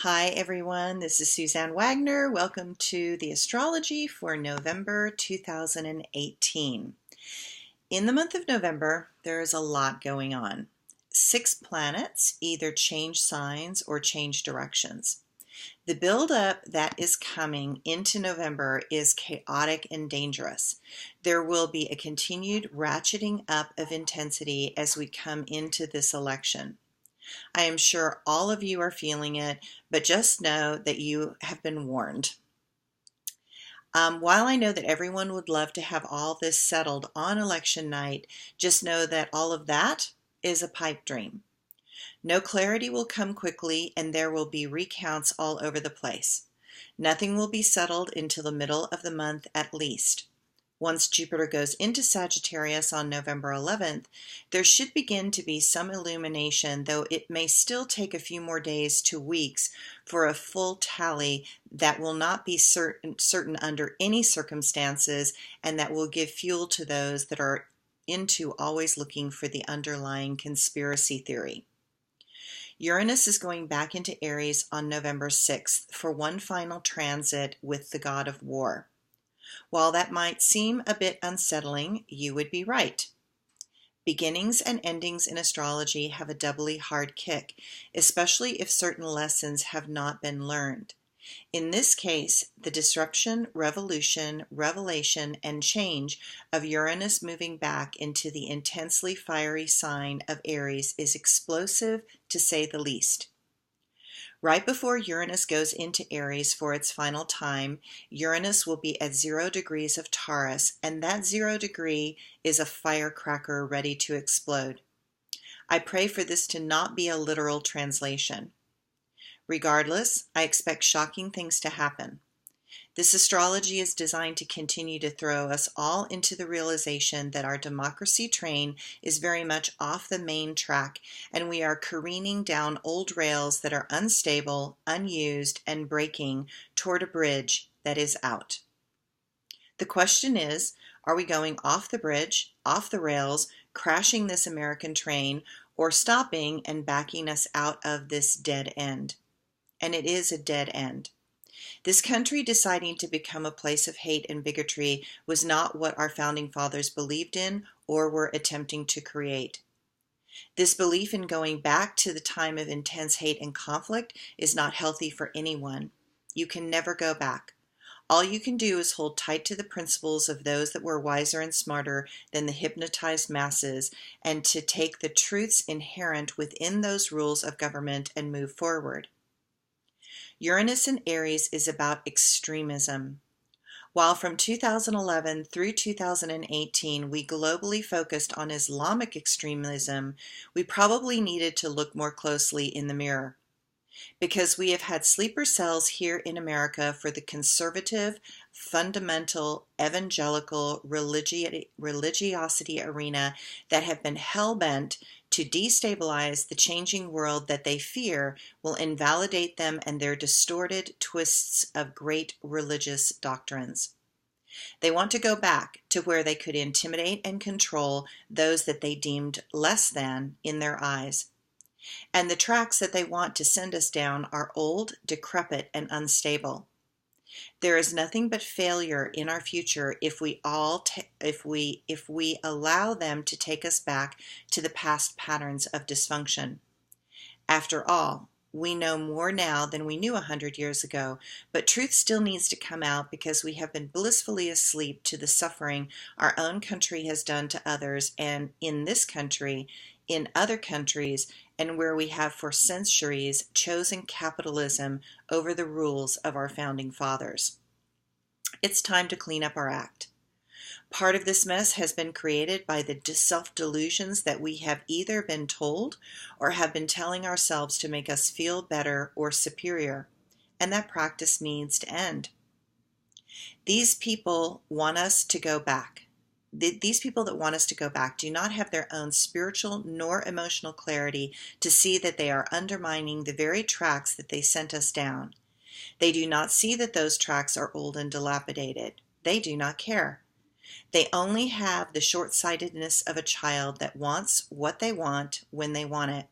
Hi everyone, this is Suzanne Wagner. Welcome to the Astrology for November 2018. In the month of November, there is a lot going on. 6 planets either change signs or change directions. The buildup that is coming into November is chaotic and dangerous. There will be a continued ratcheting up of intensity as we come into this election. I am sure all of you are feeling it, but just know that you have been warned. While I know that everyone would love to have all this settled on election night, just know that all of that is a pipe dream. No clarity will come quickly, and there will be recounts all over the place. Nothing will be settled until the middle of the month at least. Once Jupiter goes into Sagittarius on November 11th, there should begin to be some illumination, though it may still take a few more days to weeks for a full tally that will not be certain under any circumstances, and that will give fuel to those that are into always looking for the underlying conspiracy theory. Uranus is going back into Aries on November 6th for one final transit with the god of war. While that might seem a bit unsettling, you would be right. Beginnings and endings in astrology have a doubly hard kick, especially if certain lessons have not been learned. In this case, the disruption, revolution, revelation, and change of Uranus moving back into the intensely fiery sign of Aries is explosive, to say the least. Right before Uranus goes into Aries for its final time, Uranus will be at 0 degrees of Taurus, and that 0 degree is a firecracker ready to explode. I pray for this to not be a literal translation. Regardless, I expect shocking things to happen. This astrology is designed to continue to throw us all into the realization that our democracy train is very much off the main track, and we are careening down old rails that are unstable, unused, and breaking toward a bridge that is out. The question is, are we going off the bridge, off the rails, crashing this American train, or stopping and backing us out of this dead end? And it is a dead end. This country deciding to become a place of hate and bigotry was not what our founding fathers believed in or were attempting to create. This belief in going back to the time of intense hate and conflict is not healthy for anyone. You can never go back. All you can do is hold tight to the principles of those that were wiser and smarter than the hypnotized masses, and to take the truths inherent within those rules of government and move forward. Uranus in Aries is about extremism. While from 2011 through 2018 we globally focused on Islamic extremism, we probably needed to look more closely in the mirror. Because we have had sleeper cells here in America for the conservative, fundamental, evangelical religiosity arena that have been hell-bent to destabilize the changing world that they fear will invalidate them and their distorted twists of great religious doctrines. They want to go back to where they could intimidate and control those that they deemed less than in their eyes. And the tracks that they want to send us down are old, decrepit, and unstable. There is nothing but failure in our future if we allow them to take us back to the past patterns of dysfunction. After all, we know more now than we knew 100 years ago, but truth still needs to come out because we have been blissfully asleep to the suffering our own country has done to others, and in this country, in other countries, and where we have for centuries chosen capitalism over the rules of our founding fathers. It's time to clean up our act. Part of this mess has been created by the self-delusions that we have either been told or have been telling ourselves to make us feel better or superior, and that practice needs to end. These people want us to go back. These people that want us to go back do not have their own spiritual nor emotional clarity to see that they are undermining the very tracks that they sent us down. They do not see that those tracks are old and dilapidated. They do not care. They only have the short-sightedness of a child that wants what they want when they want it.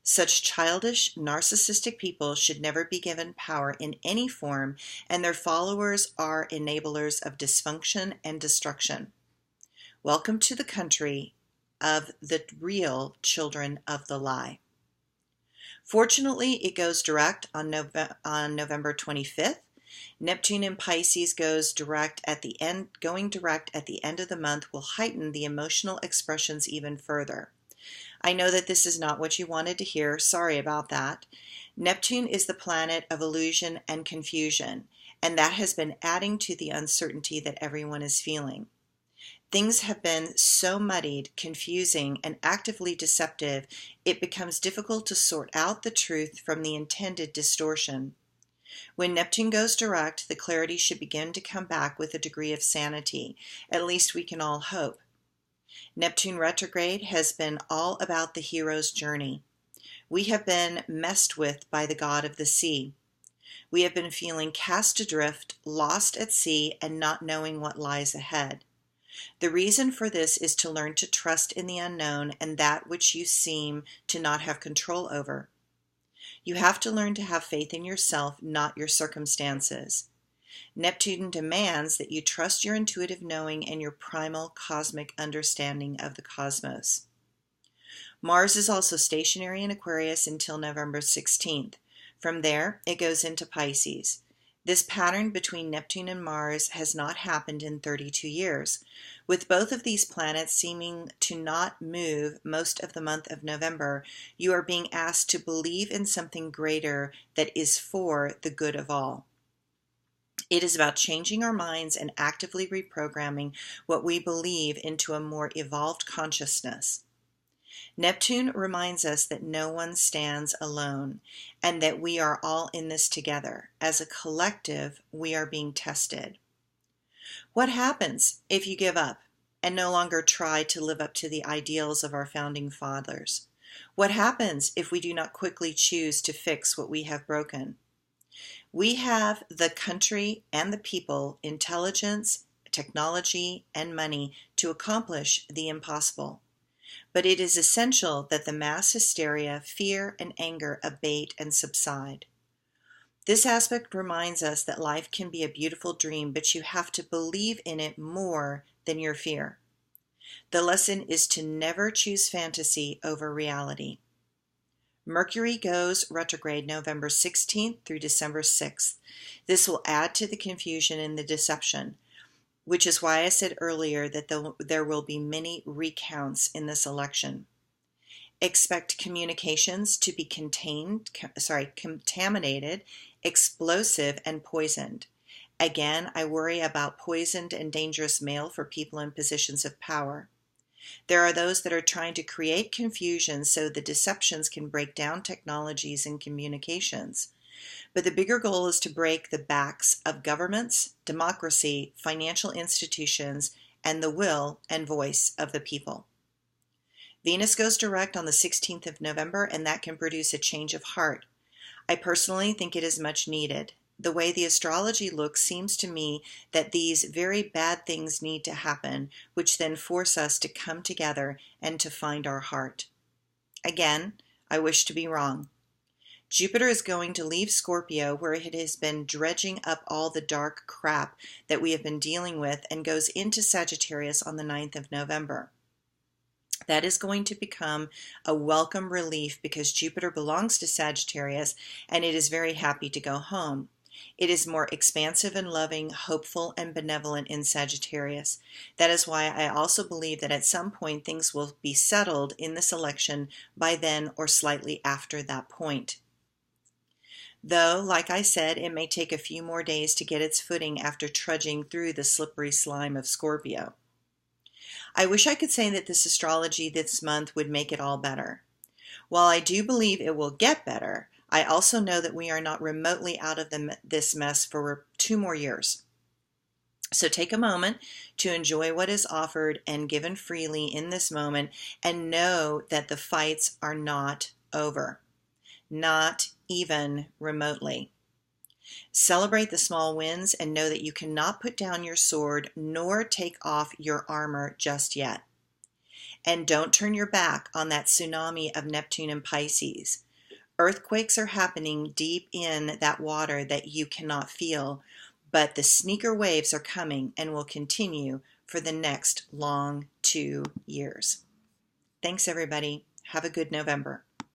Such childish, narcissistic people should never be given power in any form, and their followers are enablers of dysfunction and destruction. Welcome to the country of the real children of the lie. Fortunately, it goes direct on November 25th. Neptune in Pisces goes direct at the end. Going direct at the end of the month will heighten the emotional expressions even further. I know that this is not what you wanted to hear. Sorry about that. Neptune is the planet of illusion and confusion, and that has been adding to the uncertainty that everyone is feeling. Things have been so muddied, confusing, and actively deceptive, it becomes difficult to sort out the truth from the intended distortion. When Neptune goes direct, the clarity should begin to come back with a degree of sanity. At least we can all hope. Neptune retrograde has been all about the hero's journey. We have been messed with by the god of the sea. We have been feeling cast adrift, lost at sea, and not knowing what lies ahead. The reason for this is to learn to trust in the unknown and that which you seem to not have control over. You have to learn to have faith in yourself, not your circumstances. Neptune demands that you trust your intuitive knowing and your primal cosmic understanding of the cosmos. Mars is also stationary in Aquarius until November 16th. From there, it goes into Pisces. This pattern between Neptune and Mars has not happened in 32 years. With both of these planets seeming to not move most of the month of November, you are being asked to believe in something greater that is for the good of all. It is about changing our minds and actively reprogramming what we believe into a more evolved consciousness. Neptune reminds us that no one stands alone and that we are all in this together. As a collective, we are being tested. What happens if you give up and no longer try to live up to the ideals of our founding fathers? What happens if we do not quickly choose to fix what we have broken? We have the country and the people, intelligence, technology, and money to accomplish the impossible. But it is essential that the mass hysteria, fear, and anger abate and subside. This aspect reminds us that life can be a beautiful dream, but you have to believe in it more than your fear. The lesson is to never choose fantasy over reality. Mercury goes retrograde November 16th through December 6th. This will add to the confusion and the deception, which is why I said earlier that there will be many recounts in this election. Expect communications to be contaminated, explosive, and poisoned. Again, I worry about poisoned and dangerous mail for people in positions of power. There are those that are trying to create confusion so the deceptions can break down technologies and communications. But the bigger goal is to break the backs of governments, democracy, financial institutions, and the will and voice of the people. Venus goes direct on the 16th of November, and that can produce a change of heart. I personally think it is much needed. The way the astrology looks seems to me that these very bad things need to happen, which then force us to come together and to find our heart. Again, I wish to be wrong. Jupiter is going to leave Scorpio, where it has been dredging up all the dark crap that we have been dealing with, and goes into Sagittarius on the 9th of November. That is going to become a welcome relief because Jupiter belongs to Sagittarius and it is very happy to go home. It is more expansive and loving, hopeful and benevolent in Sagittarius. That is why I also believe that at some point things will be settled in this election by then or slightly after that point. Though, like I said, it may take a few more days to get its footing after trudging through the slippery slime of Scorpio. I wish I could say that this astrology this month would make it all better. While I do believe it will get better, I also know that we are not remotely out of this mess for 2 more years. So take a moment to enjoy what is offered and given freely in this moment, and know that the fights are not over, not even remotely. Celebrate the small wins and know that you cannot put down your sword nor take off your armor just yet. And don't turn your back on that tsunami of Neptune and Pisces. Earthquakes are happening deep in that water that you cannot feel, but the sneaker waves are coming and will continue for the next long 2 years. Thanks, everybody. Have a good November.